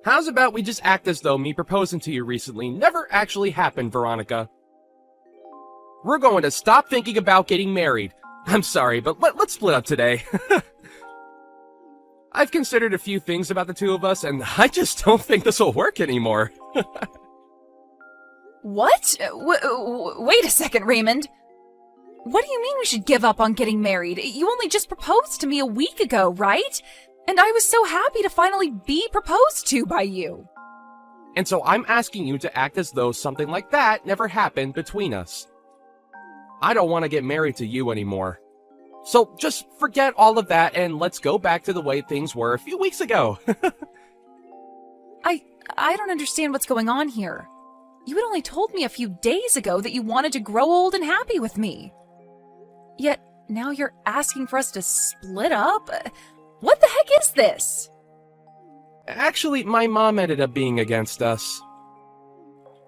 How's about we just act as though me proposing to you recently never actually happened, Veronica? We're going to stop thinking about getting married. I'm sorry, but let's split up today. I've considered a few things about the two of us, and I just don't think this will work anymore. What? Wait a second, Raymond. What do you mean we should give up on getting married? You only just proposed to me a week ago, right? And I was so happy to finally be proposed to by you. And so I'm asking you to act as though something like that never happened between us. I don't want to get married to you anymore. So just forget all of that and let's go back to the way things were a few weeks ago. I don't understand what's going on here. You had only told me a few days ago that you wanted to grow old and happy with me. Yet now you're asking for us to split up? What the heck is this? Actually, my mom ended up being against us.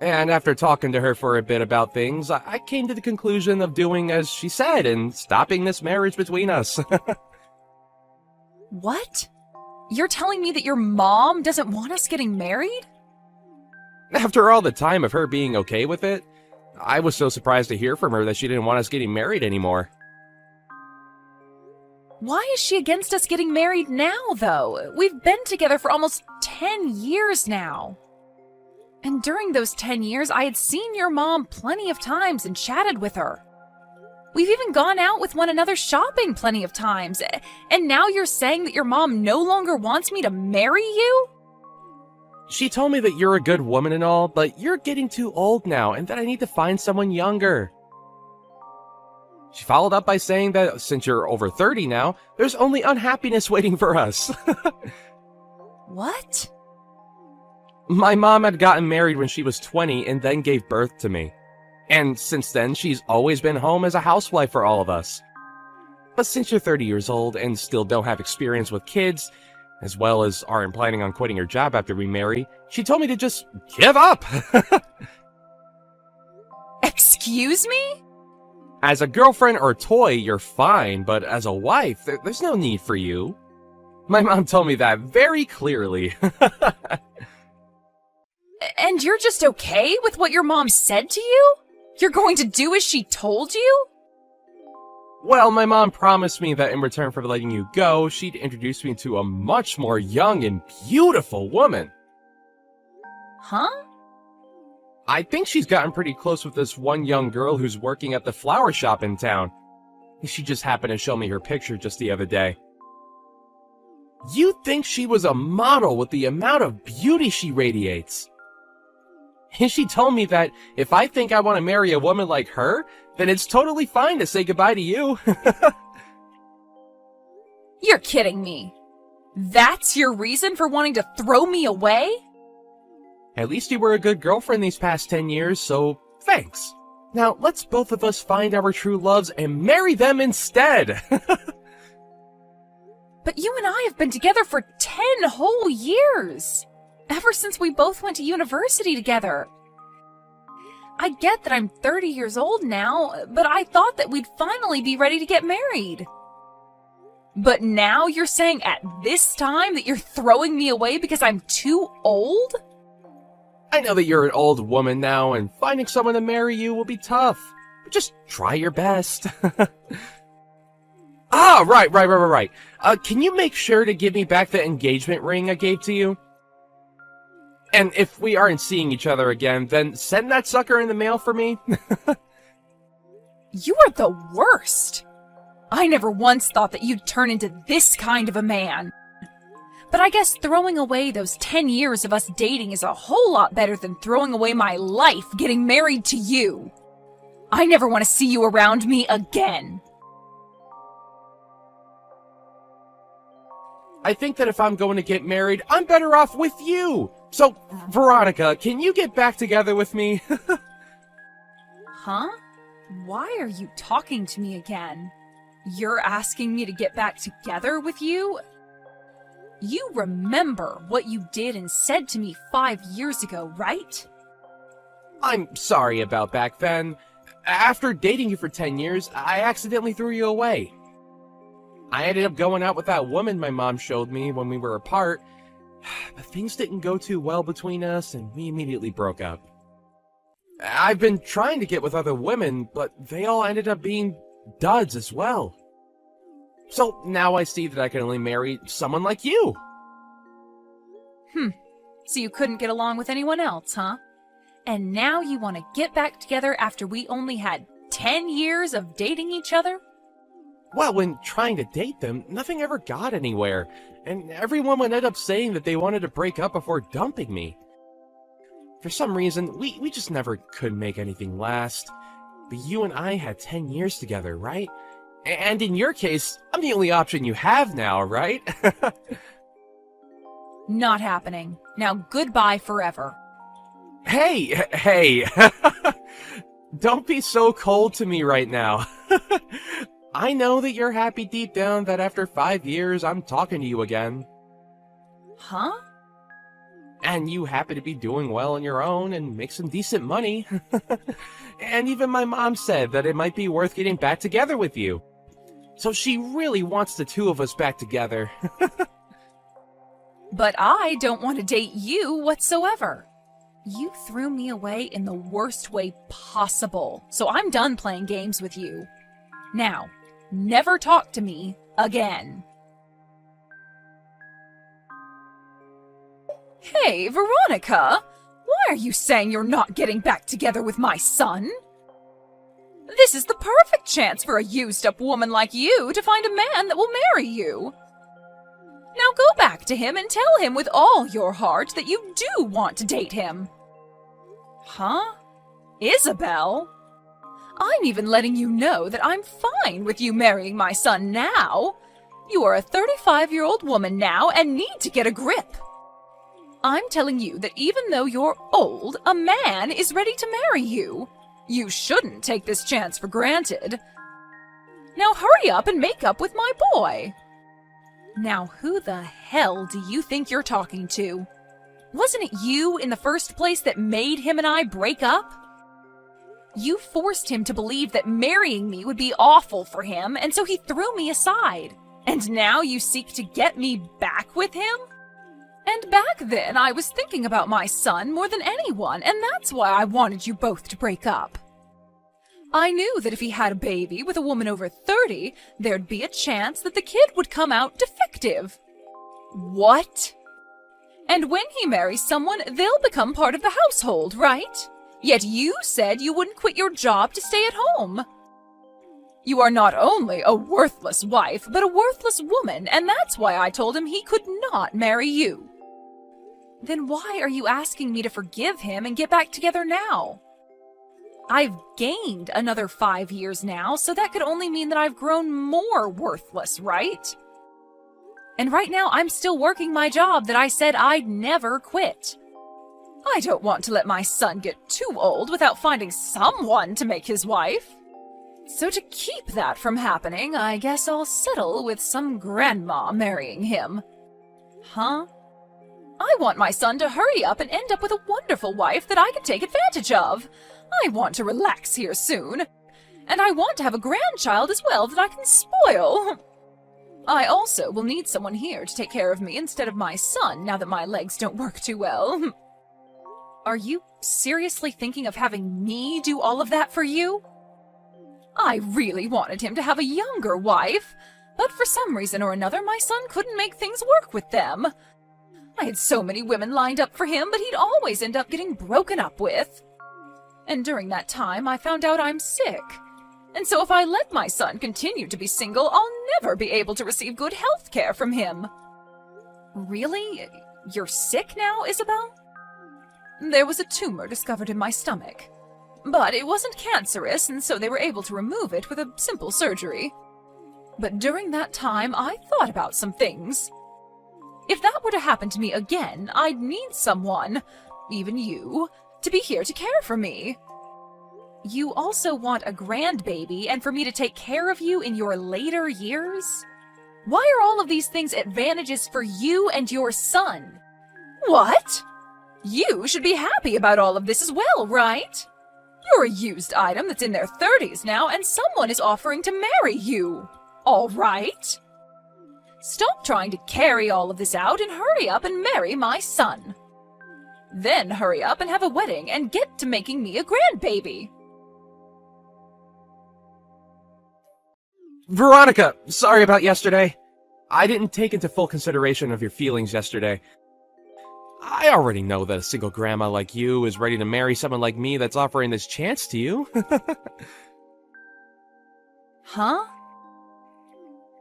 And after talking to her for a bit about things, I came to the conclusion of doing as she said and stopping this marriage between us. What? You're telling me that your mom doesn't want us getting married? After all the time of her being okay with it, I was so surprised to hear from her that she didn't want us getting married anymore. Why is she against us getting married now, though? We've been together for almost 10 years now. And during those 10 years, I had seen your mom plenty of times and chatted with her. We've even gone out with one another shopping plenty of times. And now you're saying that your mom no longer wants me to marry you? She told me that you're a good woman and all, but you're getting too old now and that I need to find someone younger. She followed up by saying that since you're over 30 now, there's only unhappiness waiting for us. What? My mom had gotten married when she was 20 and then gave birth to me. And since then, she's always been home as a housewife for all of us. But since you're 30 years old and still don't have experience with kids, as well as aren't planning on quitting your job after we marry, she told me to just give up. Excuse me? As a girlfriend or toy, you're fine, but as a wife, there's no need for you. My mom told me that very clearly. And you're just okay with what your mom said to you? You're going to do as she told you? Well, my mom promised me that in return for letting you go, she'd introduce me to a much more young and beautiful woman. Huh? I think she's gotten pretty close with this one young girl who's working at the flower shop in town. She just happened to show me her picture just the other day. You'd think she was a model with the amount of beauty she radiates. And she told me that if I think I want to marry a woman like her, then it's totally fine to say goodbye to you. You're kidding me. That's your reason for wanting to throw me away? At least you were a good girlfriend these past 10 years, so thanks. Now let's both of us find our true loves and marry them instead. But you and I have been together for 10 whole years. Ever since we both went to university together. I get that I'm 30 years old now, but I thought that we'd finally be ready to get married. But now you're saying at this time that you're throwing me away because I'm too old? I know that you're an old woman now, and finding someone to marry you will be tough. But just try your best. Right. Can you make sure to give me back the engagement ring I gave to you? And if we aren't seeing each other again, then send that sucker in the mail for me. You are the worst. I never once thought that you'd turn into this kind of a man. But I guess throwing away those 10 years of us dating is a whole lot better than throwing away my life getting married to you. I never want to see you around me again. I think that if I'm going to get married, I'm better off with you. So, Veronica, can you get back together with me? Huh? Why are you talking to me again? You're asking me to get back together with you? You remember what you did and said to me 5 years ago, right? I'm sorry about back then. After dating you for 10 years, I accidentally threw you away. I ended up going out with that woman my mom showed me when we were apart, But things didn't go too well between us, and we immediately broke up. I've been trying to get with other women, but they all ended up being duds as well. So now I see that I can only marry someone like you. So you couldn't get along with anyone else, huh? And now you want to get back together after we only had 10 years of dating each other? Well, when trying to date them, nothing ever got anywhere, and everyone would end up saying that they wanted to break up before dumping me. For some reason, we just never could make anything last. But you and I had 10 years together, right? And in your case, I'm the only option you have now, right? Not happening. Now goodbye forever. Hey! Don't be so cold to me right now. I know that you're happy deep down that after 5 years I'm talking to you again. Huh? And you happen to be doing well on your own and make some decent money. And even my mom said that it might be worth getting back together with you. So she really wants the two of us back together. But I don't want to date you whatsoever. You threw me away in the worst way possible, so I'm done playing games with you. Now, never talk to me again. Hey, Veronica! Why are you saying you're not getting back together with my son? This is the perfect chance for a used-up woman like you to find a man that will marry you. Now go back to him and tell him with all your heart that you do want to date him. Huh? Isabel? I'm even letting you know that I'm fine with you marrying my son now. You are a 35-year-old woman now and need to get a grip. I'm telling you that even though you're old, a man is ready to marry you. You shouldn't take this chance for granted. Now hurry up and make up with my boy. Now who the hell do you think you're talking to? Wasn't it you in the first place that made him and I break up? You forced him to believe that marrying me would be awful for him, and so he threw me aside. And now you seek to get me back with him? And back then, I was thinking about my son more than anyone, and that's why I wanted you both to break up. I knew that if he had a baby with a woman over 30, there'd be a chance that the kid would come out defective. What? And when he marries someone, they'll become part of the household, right? Yet you said you wouldn't quit your job to stay at home. You are not only a worthless wife, but a worthless woman, and that's why I told him he could not marry you. Then why are you asking me to forgive him and get back together now? I've gained another 5 years now, so that could only mean that I've grown more worthless, right? And right now I'm still working my job that I said I'd never quit. I don't want to let my son get too old without finding someone to make his wife. So to keep that from happening, I guess I'll settle with some grandma marrying him. Huh? I want my son to hurry up and end up with a wonderful wife that I can take advantage of. I want to relax here soon. And I want to have a grandchild as well that I can spoil. I also will need someone here to take care of me instead of my son now that my legs don't work too well. Are you seriously thinking of having me do all of that for you? I really wanted him to have a younger wife, but for some reason or another my son couldn't make things work with them. I had so many women lined up for him, but he'd always end up getting broken up with. And during that time I found out I'm sick. And so if I let my son continue to be single, I'll never be able to receive good health care from him. Really? You're sick now, Isabel? There was a tumor discovered in my stomach. But it wasn't cancerous, and so they were able to remove it with a simple surgery. But during that time, I thought about some things. If that were to happen to me again, I'd need someone, even you, to be here to care for me. You also want a grandbaby and for me to take care of you in your later years? Why are all of these things advantages for you and your son? What? You should be happy about all of this as well, right? You're a used item that's in their 30s now, and someone is offering to marry you. All right? Stop trying to carry all of this out and hurry up and marry my son. Then hurry up and have a wedding and get to making me a grandbaby. Veronica, sorry about yesterday. I didn't take into full consideration of your feelings yesterday. I already know that a single grandma like you is ready to marry someone like me that's offering this chance to you. Huh?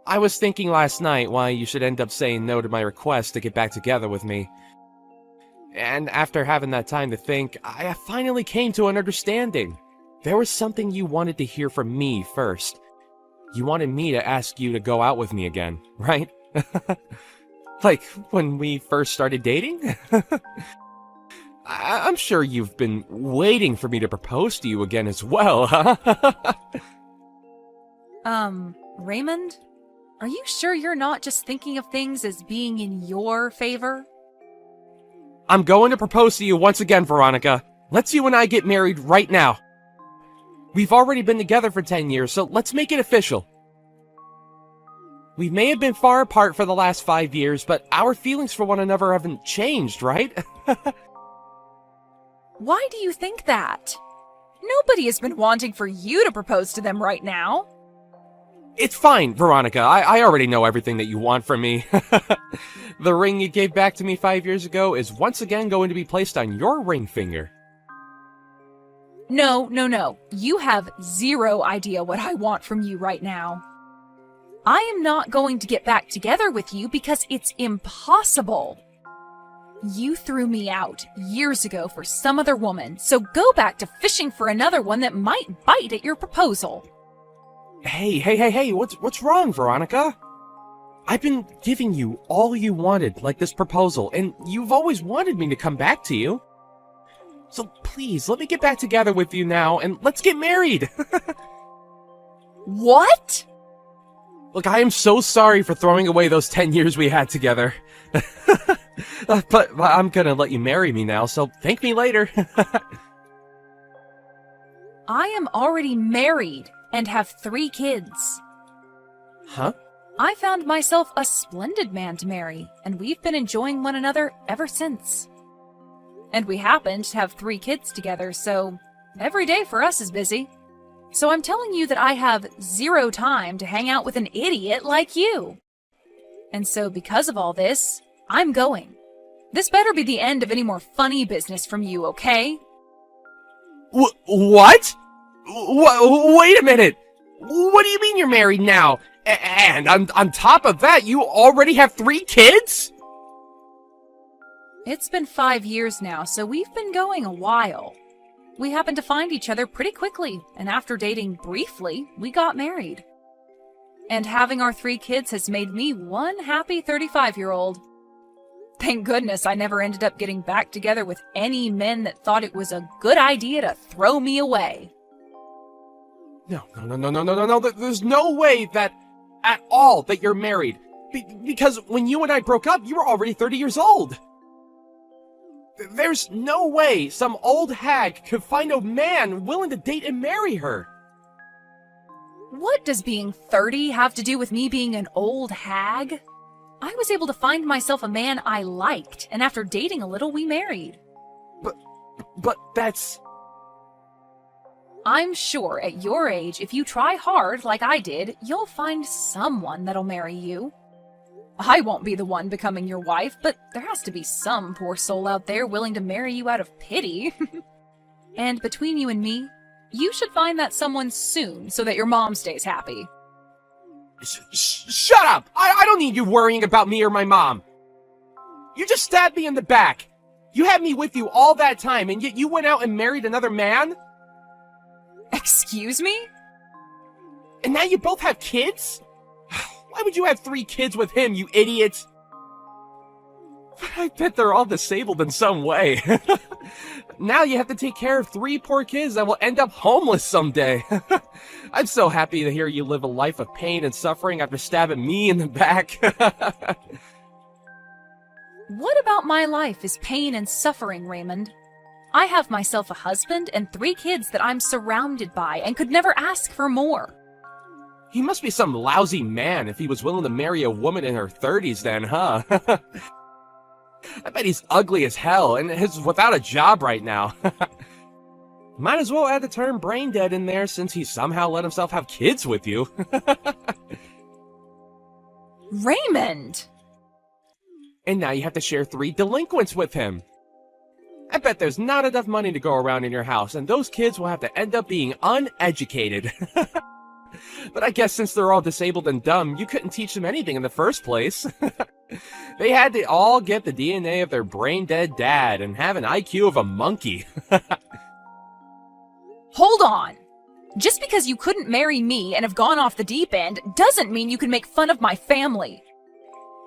I was thinking last night why you should end up saying no to my request to get back together with me. And after having that time to think, I finally came to an understanding. There was something you wanted to hear from me first. You wanted me to ask you to go out with me again, right? Like when we first started dating? I'm sure you've been waiting for me to propose to you again as well, huh? Raymond? Are you sure you're not just thinking of things as being in your favor? I'm going to propose to you once again, Veronica. Let's you and I get married right now. We've already been together for 10 years, so let's make it official. We may have been far apart for the last 5 years, but our feelings for one another haven't changed, right? Why do you think that? Nobody has been wanting for you to propose to them right now. It's fine, Veronica. I already know everything that you want from me. The ring you gave back to me 5 years ago is once again going to be placed on your ring finger. No. You have zero idea what I want from you right now. I am not going to get back together with you because it's impossible. You threw me out years ago for some other woman, so go back to fishing for another one that might bite at your proposal. Hey, what's wrong, Veronica? I've been giving you all you wanted, like this proposal, and you've always wanted me to come back to you. So please, let me get back together with you now, and let's get married! What? Look, I am so sorry for throwing away those 10 years we had together. But I'm gonna let you marry me now, so thank me later. I am already married and have 3 kids. Huh? I found myself a splendid man to marry, and we've been enjoying one another ever since. And we happen to have 3 kids together, so every day for us is busy. So I'm telling you that I have 0 time to hang out with an idiot like you. And so because of all this, I'm going. This better be the end of any more funny business from you, okay? What? Wait a minute! What do you mean you're married now? And on top of that, you already have 3 kids? It's been 5 years now, so we've been going a while. We happened to find each other pretty quickly, and after dating briefly, we got married. And having our 3 kids has made me one happy 35-year-old. Thank goodness I never ended up getting back together with any men that thought it was a good idea to throw me away. No. There's no way that, at all, that you're married. Because when you and I broke up, you were already 30 years old. There's no way some old hag could find a man willing to date and marry her. What does being 30 have to do with me being an old hag? I was able to find myself a man I liked, and after dating a little, we married. But that's... I'm sure at your age, if you try hard like I did, you'll find someone that'll marry you. I won't be the one becoming your wife, but there has to be some poor soul out there willing to marry you out of pity. And between you and me, you should find that someone soon so that your mom stays happy. Shut up! I don't need you worrying about me or my mom. You just stabbed me in the back. You had me with you all that time, and yet you went out and married another man? Excuse me? And now you both have kids? Why would you have 3 kids with him, you idiot? I bet they're all disabled in some way. Now you have to take care of 3 poor kids that will end up homeless someday. I'm so happy to hear you live a life of pain and suffering after stabbing me in the back. What about my life is pain and suffering, Raymond? I have myself a husband and 3 kids that I'm surrounded by and could never ask for more. He must be some lousy man if he was willing to marry a woman in her 30s then, huh? I bet he's ugly as hell and is without a job right now. Might as well add the term brain dead in there since he somehow let himself have kids with you. Raymond! And now you have to share 3 delinquents with him. I bet there's not enough money to go around in your house, and those kids will have to end up being uneducated. But I guess since they're all disabled and dumb, you couldn't teach them anything in the first place. They had to all get the DNA of their brain-dead dad and have an IQ of a monkey. Hold on! Just because you couldn't marry me and have gone off the deep end doesn't mean you can make fun of my family.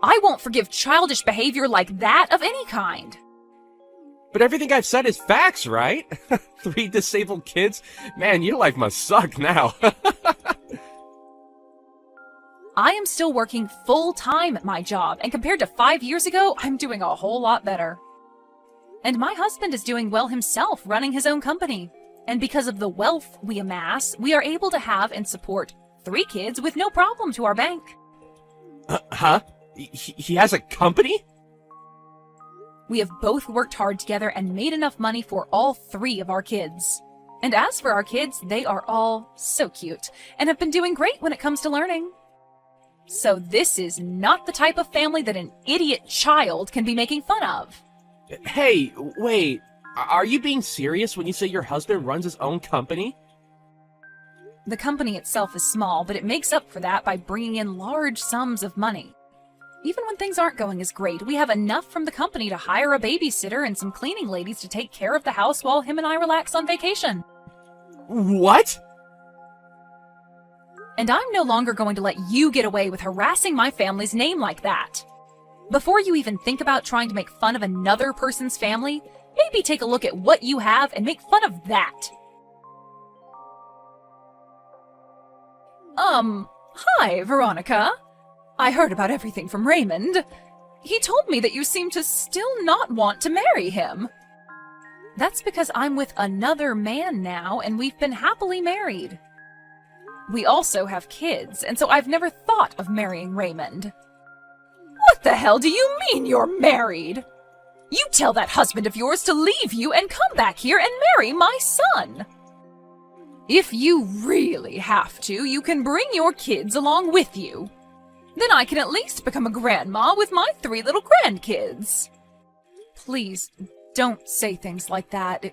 I won't forgive childish behavior like that of any kind. But everything I've said is facts, right? 3 disabled kids? Man, your life must suck now. I am still working full-time at my job, and compared to 5 years ago, I'm doing a whole lot better. And my husband is doing well himself, running his own company. And because of the wealth we amass, we are able to have and support 3 kids with no problem to our bank. Huh? He has a company? We have both worked hard together and made enough money for all 3 of our kids. And as for our kids, they are all so cute and have been doing great when it comes to learning. So this is not the type of family that an idiot child can be making fun of. Hey, wait. Are you being serious when you say your husband runs his own company? The company itself is small, but it makes up for that by bringing in large sums of money. Even when things aren't going as great, we have enough from the company to hire a babysitter and some cleaning ladies to take care of the house while him and I relax on vacation. What? And I'm no longer going to let you get away with harassing my family's name like that. Before you even think about trying to make fun of another person's family, maybe take a look at what you have and make fun of that. Hi, Veronica. I heard about everything from Raymond. He told me that you seem to still not want to marry him. That's because I'm with another man now, and we've been happily married. We also have kids, and so I've never thought of marrying Raymond. What the hell do you mean you're married? You tell that husband of yours to leave you and come back here and marry my son. If you really have to, you can bring your kids along with you. Then I can at least become a grandma with my 3 little grandkids. Please, don't say things like that.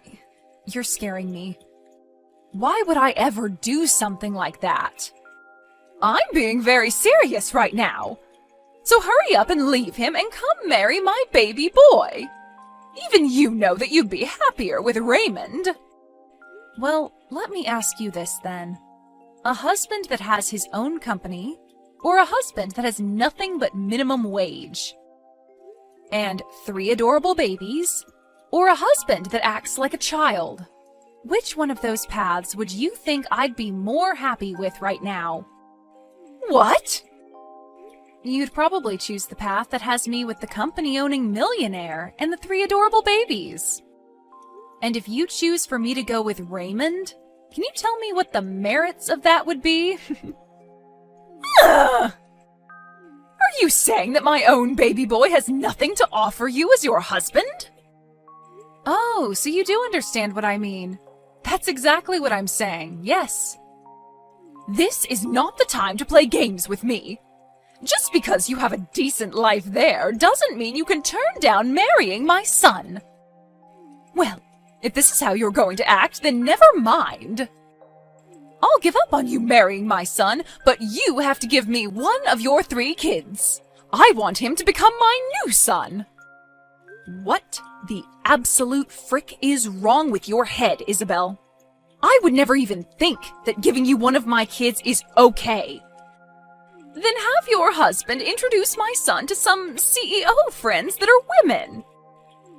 You're scaring me. Why would I ever do something like that? I'm being very serious right now. So hurry up and leave him and come marry my baby boy. Even you know that you'd be happier with Raymond. Well, let me ask you this then. A husband that has his own company, or a husband that has nothing but minimum wage? And 3 adorable babies, or a husband that acts like a child? Which one of those paths would you think I'd be more happy with right now? What? You'd probably choose the path that has me with the company-owning millionaire and the 3 adorable babies. And if you choose for me to go with Raymond, can you tell me what the merits of that would be? Ugh! Are you saying that my own baby boy has nothing to offer you as your husband? Oh, so you do understand what I mean. That's exactly what I'm saying, yes. This is not the time to play games with me. Just because you have a decent life there doesn't mean you can turn down marrying my son. Well, if this is how you're going to act, then never mind. I'll give up on you marrying my son, but you have to give me one of your 3 kids. I want him to become my new son. What the absolute frick is wrong with your head, Isabel? I would never even think that giving you one of my kids is okay. Then have your husband introduce my son to some CEO friends that are women.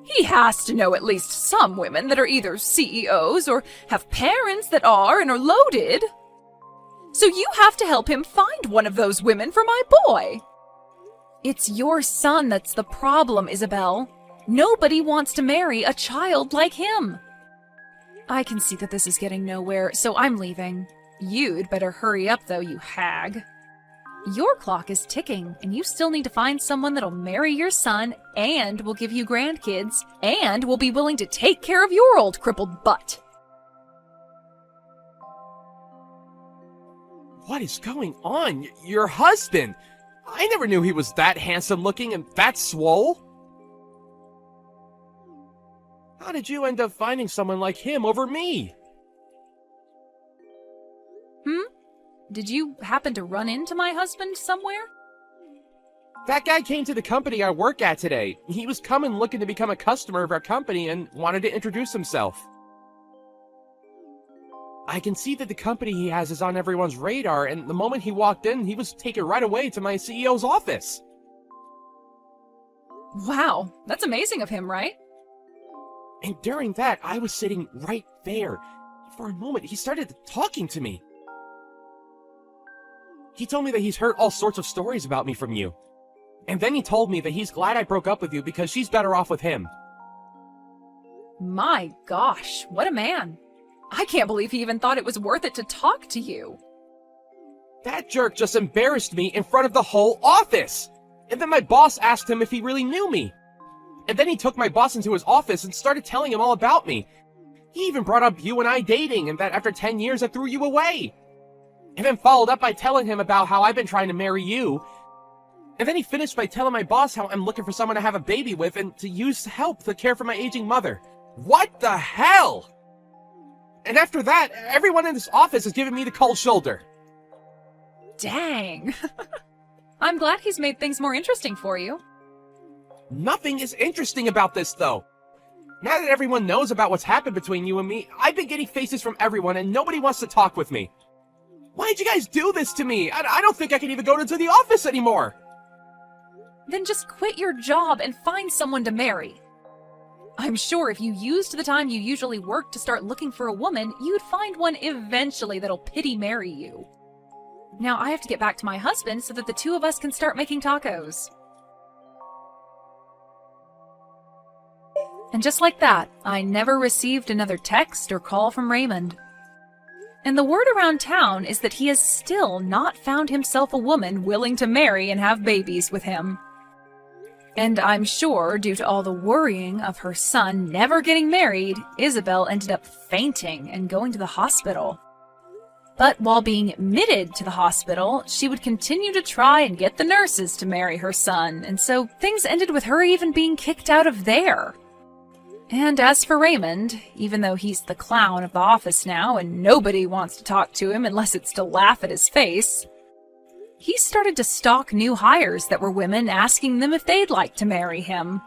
He has to know at least some women that are either CEOs or have parents that are and are loaded. So you have to help him find one of those women for my boy. It's your son that's the problem, Isabel. Nobody wants to marry a child like him. I can see that this is getting nowhere, so I'm leaving. You'd better hurry up, though, you hag. Your clock is ticking, and you still need to find someone that'll marry your son and will give you grandkids and will be willing to take care of your old crippled butt. What is going on? Your husband? I never knew he was that handsome looking and that swole. How did you end up finding someone like him over me? Did you happen to run into my husband somewhere? That guy came to the company I work at today. He was coming looking to become a customer of our company and wanted to introduce himself. I can see that the company he has is on everyone's radar, and the moment he walked in, he was taken right away to my CEO's office. Wow, that's amazing of him, right? And during that, I was sitting right there. For a moment, he started talking to me. He told me that he's heard all sorts of stories about me from you. And then he told me that he's glad I broke up with you because she's better off with him. My gosh, what a man. I can't believe he even thought it was worth it to talk to you. That jerk just embarrassed me in front of the whole office. And then my boss asked him if he really knew me. And then he took my boss into his office and started telling him all about me. He even brought up you and I dating and that after 10 years I threw you away. And then followed up by telling him about how I've been trying to marry you. And then he finished by telling my boss how I'm looking for someone to have a baby with and to use to help to care for my aging mother. What the hell? And after that, everyone in this office has given me the cold shoulder. Dang. I'm glad he's made things more interesting for you. Nothing is interesting about this, though. Now that everyone knows about what's happened between you and me, I've been getting faces from everyone and nobody wants to talk with me. Why did you guys do this to me? I don't think I can even go into the office anymore. Then just quit your job and find someone to marry. I'm sure if you used the time you usually work to start looking for a woman, you'd find one eventually that'll pity marry you. Now I have to get back to my husband so that the two of us can start making tacos. And just like that, I never received another text or call from Raymond. And the word around town is that he has still not found himself a woman willing to marry and have babies with him. And I'm sure, due to all the worrying of her son never getting married, Isabel ended up fainting and going to the hospital. But while being admitted to the hospital, she would continue to try and get the nurses to marry her son, and so things ended with her even being kicked out of there. And as for Raymond, even though he's the clown of the office now and nobody wants to talk to him unless it's to laugh at his face, he started to stalk new hires that were women, asking them if they'd like to marry him.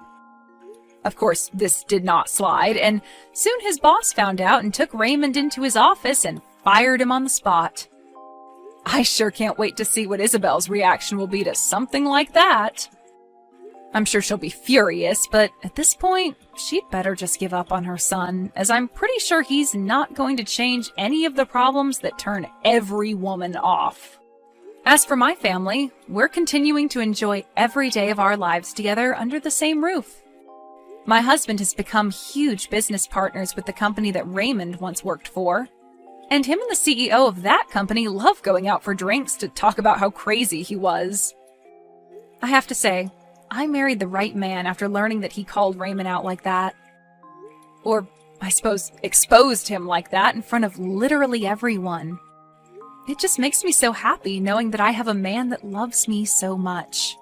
Of course, this did not slide, and soon his boss found out and took Raymond into his office and fired him on the spot. I sure can't wait to see what Isabel's reaction will be to something like that. I'm sure she'll be furious, but at this point, she'd better just give up on her son, as I'm pretty sure he's not going to change any of the problems that turn every woman off. As for my family, we're continuing to enjoy every day of our lives together under the same roof. My husband has become huge business partners with the company that Raymond once worked for, and him and the CEO of that company love going out for drinks to talk about how crazy he was. I have to say, I married the right man after learning that he called Raymond out like that. Or, I suppose, exposed him like that in front of literally everyone. It just makes me so happy knowing that I have a man that loves me so much.